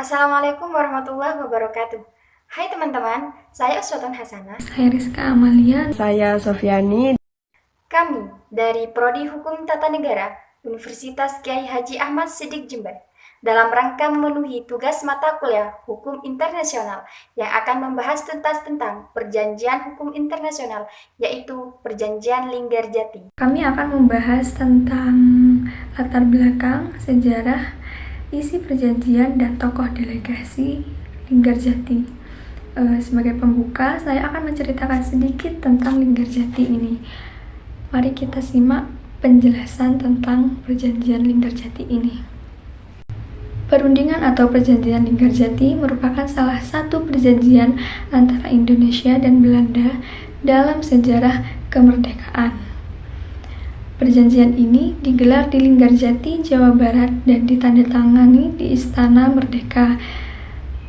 Assalamualaikum warahmatullahi wabarakatuh. Hai teman-teman, saya Uswatun Hasanah. Saya Rizka Amalia. Saya Sofiani. Kami dari Prodi Hukum Tata Negara Universitas Kiai Haji Ahmad Siddiq Jember dalam rangka memenuhi tugas mata kuliah Hukum Internasional yang akan membahas tuntas tentang Perjanjian Hukum Internasional, yaitu Perjanjian Linggarjati. Kami akan membahas tentang latar belakang, sejarah, isi perjanjian, dan tokoh delegasi Linggarjati. Sebagai pembuka, saya akan menceritakan sedikit tentang Linggarjati ini. Mari kita simak penjelasan tentang Perjanjian Linggarjati ini. Perundingan atau Perjanjian Linggarjati merupakan salah satu perjanjian antara Indonesia dan Belanda dalam sejarah kemerdekaan. Perjanjian ini digelar di Linggarjati, Jawa Barat dan ditandatangani di Istana Merdeka,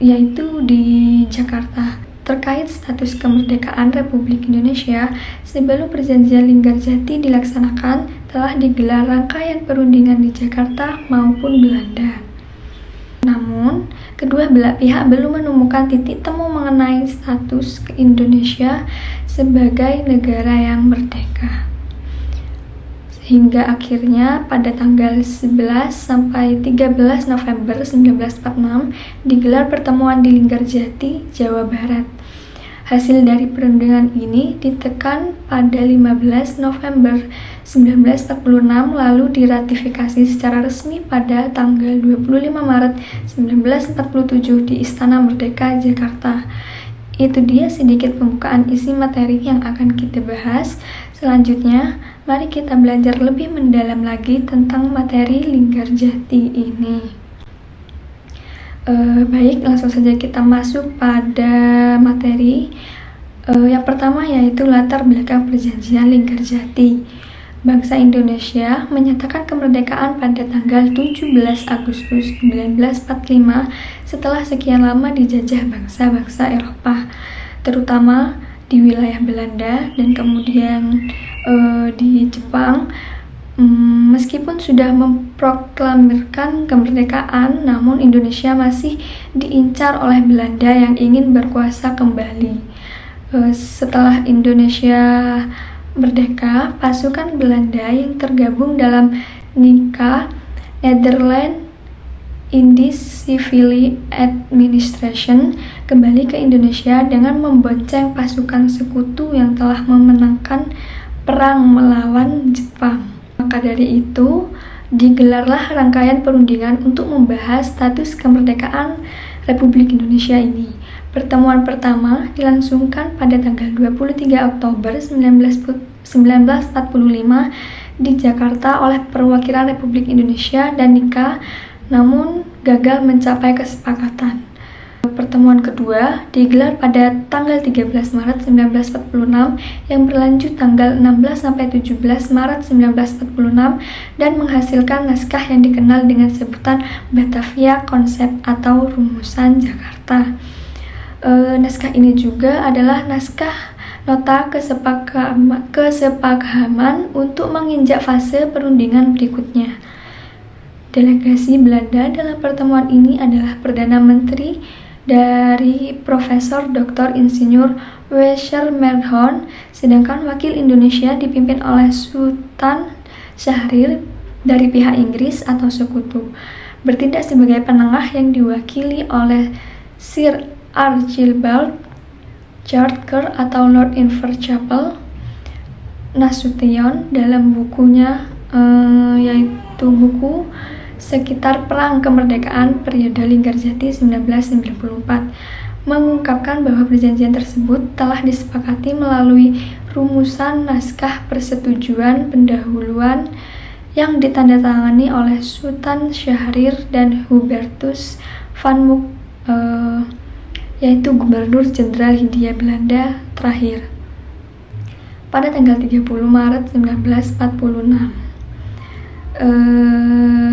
yaitu di Jakarta. Terkait status kemerdekaan Republik Indonesia, sebelum Perjanjian Linggarjati dilaksanakan, telah digelar rangkaian perundingan di Jakarta maupun Belanda. Namun, kedua belah pihak belum menemukan titik temu mengenai status Indonesia sebagai negara yang merdeka. Sehingga akhirnya pada tanggal 11 sampai 13 November 1946 digelar pertemuan di Linggarjati, Jawa Barat. Hasil dari perundingan ini ditekan pada 15 November 1946 lalu diratifikasi secara resmi pada tanggal 25 Maret 1947 di Istana Merdeka, Jakarta. Itu dia sedikit pembukaan isi materi yang akan kita bahas. Selanjutnya, mari kita belajar lebih mendalam lagi tentang materi Linggarjati ini. Baik, langsung saja kita masuk pada materi. Yang pertama yaitu latar belakang Perjanjian Linggarjati. Bangsa Indonesia menyatakan kemerdekaan pada tanggal 17 Agustus 1945 setelah sekian lama dijajah bangsa-bangsa Eropa, terutama di wilayah Belanda dan kemudian di Jepang. Meskipun sudah memproklamirkan kemerdekaan, namun Indonesia masih diincar oleh Belanda yang ingin berkuasa kembali. Setelah Indonesia merdeka, pasukan Belanda yang tergabung dalam NICA, Netherlands Indies Civil Administration, kembali ke Indonesia dengan membonceng pasukan sekutu yang telah memenangkan perang melawan Jepang. Maka dari itu, digelarlah rangkaian perundingan untuk membahas status kemerdekaan Republik Indonesia ini. Pertemuan pertama dilangsungkan pada tanggal 23 Oktober 1945 di Jakarta oleh perwakilan Republik Indonesia dan NICA, namun gagal mencapai kesepakatan. Pertemuan kedua digelar pada tanggal 13 Maret 1946 yang berlanjut tanggal 16 sampai 17 Maret 1946 dan menghasilkan naskah yang dikenal dengan sebutan Batavia Konsep atau Rumusan Jakarta. Naskah ini juga adalah naskah nota kesepakaman untuk menginjak fase perundingan berikutnya. Delegasi Belanda dalam pertemuan ini adalah Perdana Menteri dari Profesor Dr. Insinyur Wesermanhoen, sedangkan wakil Indonesia dipimpin oleh Sultan Syahrir dari pihak Inggris atau sekutu, bertindak sebagai penengah yang diwakili oleh Sir Archibald Charter atau Lord Inverchapel Nasution dalam bukunya yaitu buku Sekitar Perang Kemerdekaan Periode Linggarjati 1994, mengungkapkan bahwa perjanjian tersebut telah disepakati melalui rumusan naskah persetujuan pendahuluan yang ditandatangani oleh Sultan Syahrir dan Hubertus van Mook, yaitu Gubernur Jenderal Hindia Belanda terakhir, pada tanggal 30 Maret 1946.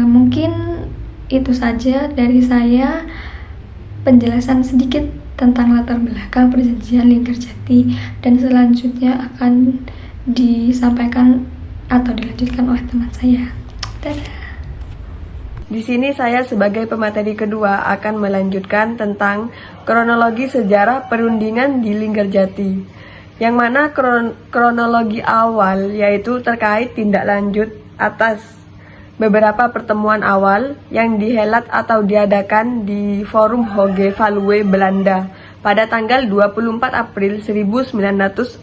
Mungkin itu saja dari saya, penjelasan sedikit tentang latar belakang Perjanjian Linggarjati, dan selanjutnya akan disampaikan atau dilanjutkan oleh teman saya. Dadah. Di sini saya sebagai pemateri kedua akan melanjutkan tentang kronologi sejarah perundingan di Linggarjati, yang mana kronologi awal yaitu terkait tindak lanjut atas beberapa pertemuan awal yang dihelat atau diadakan di Forum Hoge Valuwe Belanda pada tanggal 24 April 1946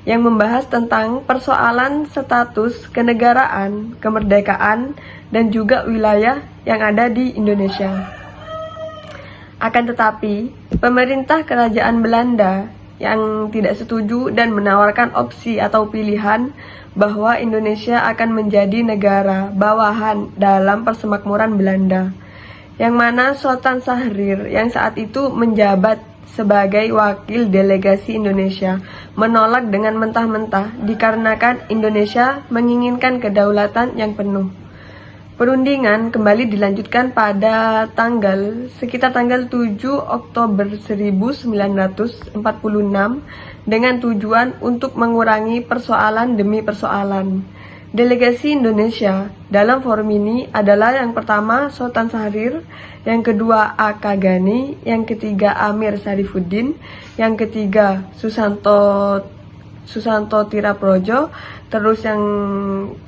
yang membahas tentang persoalan status kenegaraan, kemerdekaan, dan juga wilayah yang ada di Indonesia. Akan tetapi, pemerintah kerajaan Belanda yang tidak setuju dan menawarkan opsi atau pilihan bahwa Indonesia akan menjadi negara bawahan dalam persemakmuran Belanda, yang mana Sultan Syahrir yang saat itu menjabat sebagai wakil delegasi Indonesia menolak dengan mentah-mentah dikarenakan Indonesia menginginkan kedaulatan yang penuh. Perundingan kembali dilanjutkan pada sekitar tanggal 7 Oktober 1946 dengan tujuan untuk mengurangi persoalan demi persoalan. Delegasi Indonesia dalam forum ini adalah yang pertama Sultan Syahrir, yang kedua A.K. Ghani, yang ketiga Amir Syarifuddin, yang ketiga Susanto Tiraprojo, terus yang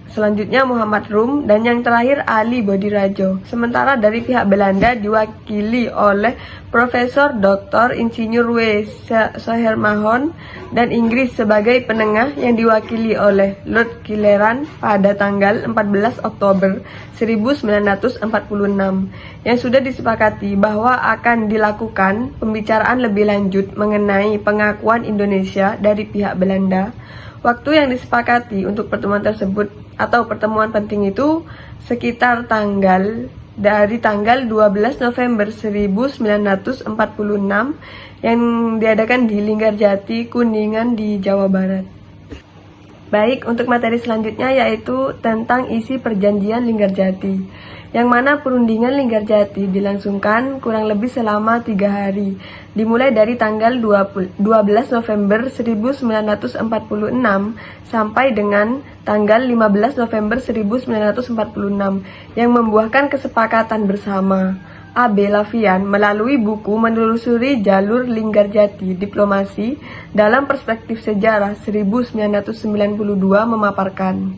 selanjutnya Muhammad Rum, dan yang terakhir Ali Bodirajo. Sementara dari pihak Belanda diwakili oleh Profesor Dr. Insinyur W. Soehermahon dan Inggris sebagai penengah yang diwakili oleh Lord Killeran pada tanggal 14 Oktober 1946 yang sudah disepakati bahwa akan dilakukan pembicaraan lebih lanjut mengenai pengakuan Indonesia dari pihak Belanda. Waktu yang disepakati untuk pertemuan tersebut atau pertemuan penting itu sekitar dari tanggal 12 November 1946 yang diadakan di Linggarjati, Kuningan di Jawa Barat. Baik, untuk materi selanjutnya yaitu tentang isi perjanjian Linggarjati, yang mana perundingan Linggarjati dilangsungkan kurang lebih selama 3 hari, dimulai dari tanggal 12 November 1946 sampai dengan tanggal 15 November 1946 yang membuahkan kesepakatan bersama. A.B. Lavian melalui buku menelusuri jalur Linggarjati diplomasi dalam perspektif sejarah 1992 memaparkan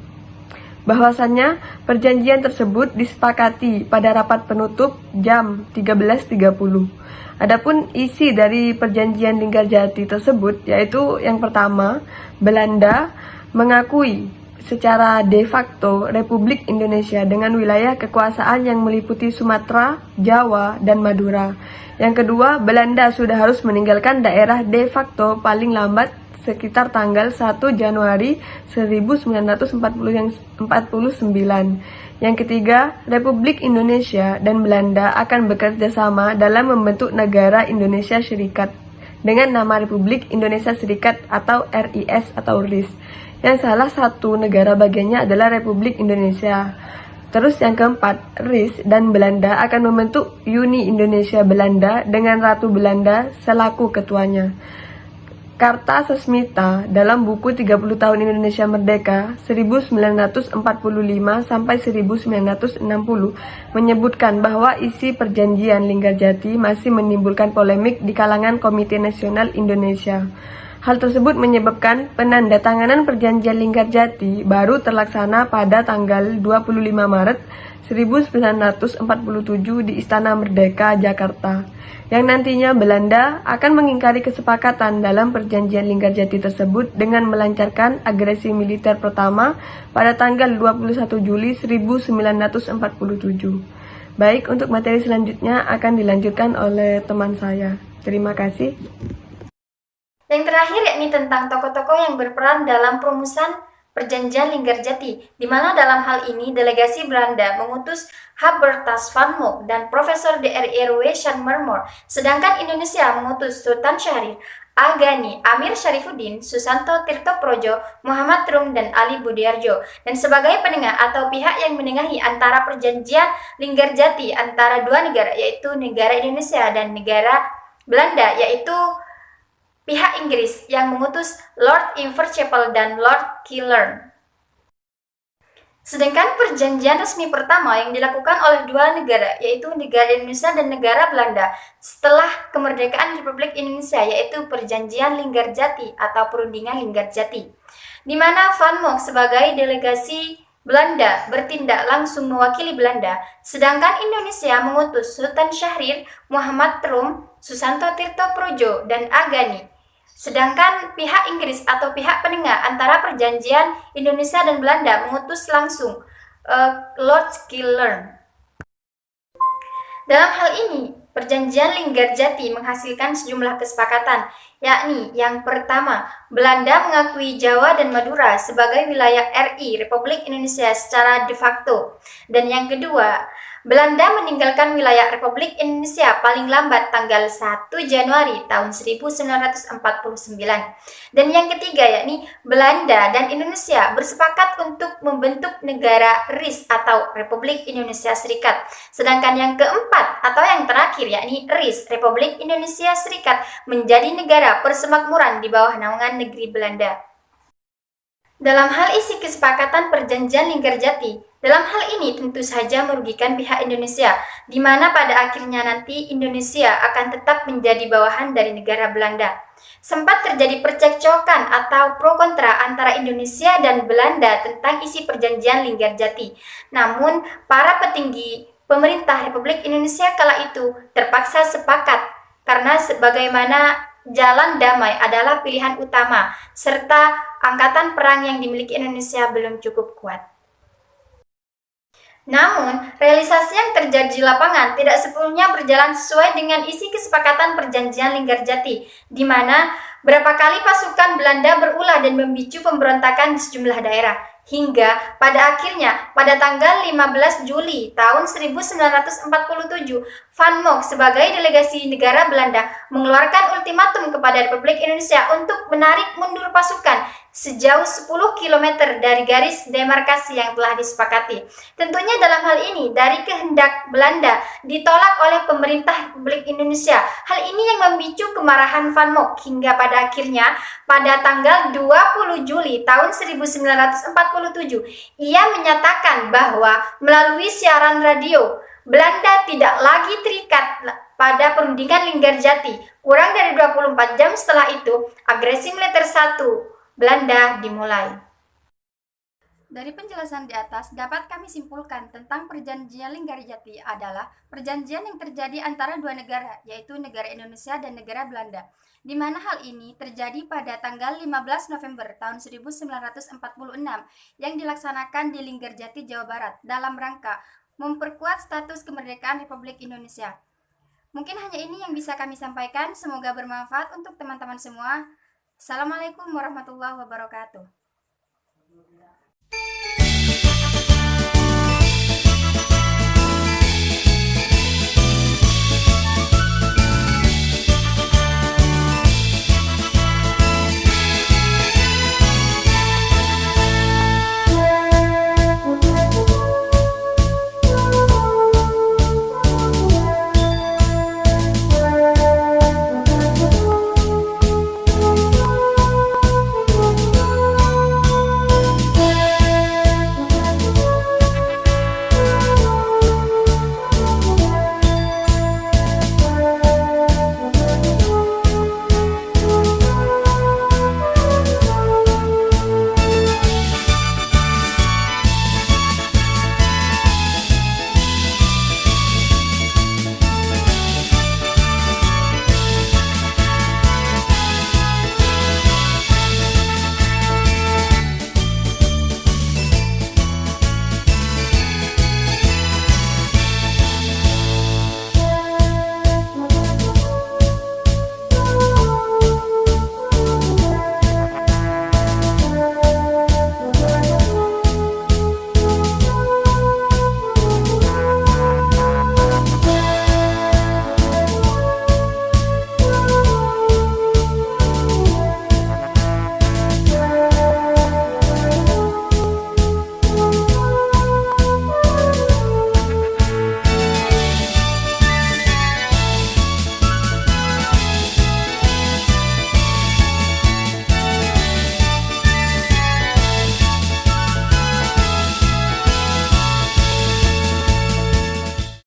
bahwasannya perjanjian tersebut disepakati pada rapat penutup jam 13.30. Adapun isi dari perjanjian Linggarjati tersebut yaitu yang pertama, Belanda mengakui secara de facto Republik Indonesia dengan wilayah kekuasaan yang meliputi Sumatera, Jawa, dan Madura. Yang kedua, Belanda sudah harus meninggalkan daerah de facto paling lambat sekitar tanggal 1 Januari 1949. Yang ketiga, Republik Indonesia dan Belanda akan bekerja sama dalam membentuk negara Indonesia Serikat dengan nama Republik Indonesia Serikat atau RIS atau RIS, yang salah satu negara bagiannya adalah Republik Indonesia. Terus yang keempat, RIS dan Belanda akan membentuk Uni Indonesia Belanda dengan Ratu Belanda selaku ketuanya. Karta Sasmita dalam buku 30 tahun Indonesia Merdeka 1945 sampai 1960 menyebutkan bahwa isi perjanjian Linggarjati masih menimbulkan polemik di kalangan Komite Nasional Indonesia. Hal tersebut menyebabkan penandatanganan perjanjian Linggarjati baru terlaksana pada tanggal 25 Maret 1947 di Istana Merdeka, Jakarta, yang nantinya Belanda akan mengingkari kesepakatan dalam perjanjian Linggarjati tersebut dengan melancarkan agresi militer pertama pada tanggal 21 Juli 1947. Baik, untuk materi selanjutnya akan dilanjutkan oleh teman saya. Terima kasih. Yang terakhir yakni tentang tokoh-tokoh yang berperan dalam perumusan perjanjian Linggarjati, di mana dalam hal ini delegasi Belanda mengutus Hubertus van Mook dan Profesor Dr. Mermor, sedangkan Indonesia mengutus Sultan Syahrir, A. Ghani, Amir Syarifuddin, Susanto Tirtoprojo, Muhammad Rum, dan Ali Budiarjo, dan sebagai penengah atau pihak yang menengahi antara perjanjian Linggarjati antara dua negara, yaitu negara Indonesia dan negara Belanda, yaitu pihak Inggris yang mengutus Lord Inverchapel dan Lord Killearn. Sedangkan perjanjian resmi pertama yang dilakukan oleh dua negara, yaitu negara Indonesia dan negara Belanda setelah kemerdekaan Republik Indonesia, yaitu Perjanjian Linggarjati atau Perundingan Linggarjati, di mana Van Mock sebagai delegasi Belanda bertindak langsung mewakili Belanda, sedangkan Indonesia mengutus Sultan Syahrir, Muhammad Rum, Susanto Tirto Projo, dan Agani. Sedangkan pihak Inggris atau pihak penengah antara perjanjian Indonesia dan Belanda mengutus langsung Lord Killern. Dalam hal ini, perjanjian Linggarjati menghasilkan sejumlah kesepakatan, yakni yang pertama, Belanda mengakui Jawa dan Madura sebagai wilayah RI Republik Indonesia secara de facto, dan yang kedua, Belanda meninggalkan wilayah Republik Indonesia paling lambat tanggal 1 Januari tahun 1949. Dan yang ketiga yakni Belanda dan Indonesia bersepakat untuk membentuk negara RIS atau Republik Indonesia Serikat. Sedangkan yang keempat atau yang terakhir yakni RIS Republik Indonesia Serikat menjadi negara persemakmuran di bawah naungan negeri Belanda. Dalam hal isi kesepakatan perjanjian Linggarjati, dalam hal ini tentu saja merugikan pihak Indonesia, di mana pada akhirnya nanti Indonesia akan tetap menjadi bawahan dari negara Belanda. Sempat terjadi percekcokan atau pro kontra antara Indonesia dan Belanda tentang isi perjanjian Linggarjati. Namun, para petinggi pemerintah Republik Indonesia kala itu terpaksa sepakat karena sebagaimana jalan damai adalah pilihan utama, serta angkatan perang yang dimiliki Indonesia belum cukup kuat. Namun, realisasi yang terjadi di lapangan tidak sepenuhnya berjalan sesuai dengan isi kesepakatan perjanjian Linggarjati, di mana berapa kali pasukan Belanda berulah dan memicu pemberontakan di sejumlah daerah. Hingga pada akhirnya pada tanggal 15 Juli tahun 1947, Van Mock sebagai delegasi negara Belanda mengeluarkan ultimatum kepada Republik Indonesia untuk menarik mundur pasukan sejauh 10 km dari garis demarkasi yang telah disepakati. Tentunya dalam hal ini dari kehendak Belanda ditolak oleh pemerintah Republik Indonesia. Hal ini yang memicu kemarahan Van Mock hingga pada akhirnya pada tanggal 20 Juli tahun 1947 ia menyatakan bahwa melalui siaran radio Belanda tidak lagi terikat pada perundingan Linggarjati. Kurang dari 24 jam setelah itu, agresi militer Belanda dimulai. Dari penjelasan di atas, dapat kami simpulkan tentang perjanjian Linggarjati adalah perjanjian yang terjadi antara dua negara, yaitu negara Indonesia dan negara Belanda, di mana hal ini terjadi pada tanggal 15 November tahun 1946 yang dilaksanakan di Linggarjati, Jawa Barat, dalam rangka memperkuat status kemerdekaan Republik Indonesia. Mungkin hanya ini yang bisa kami sampaikan, semoga bermanfaat untuk teman-teman semua. Assalamualaikum warahmatullahi wabarakatuh.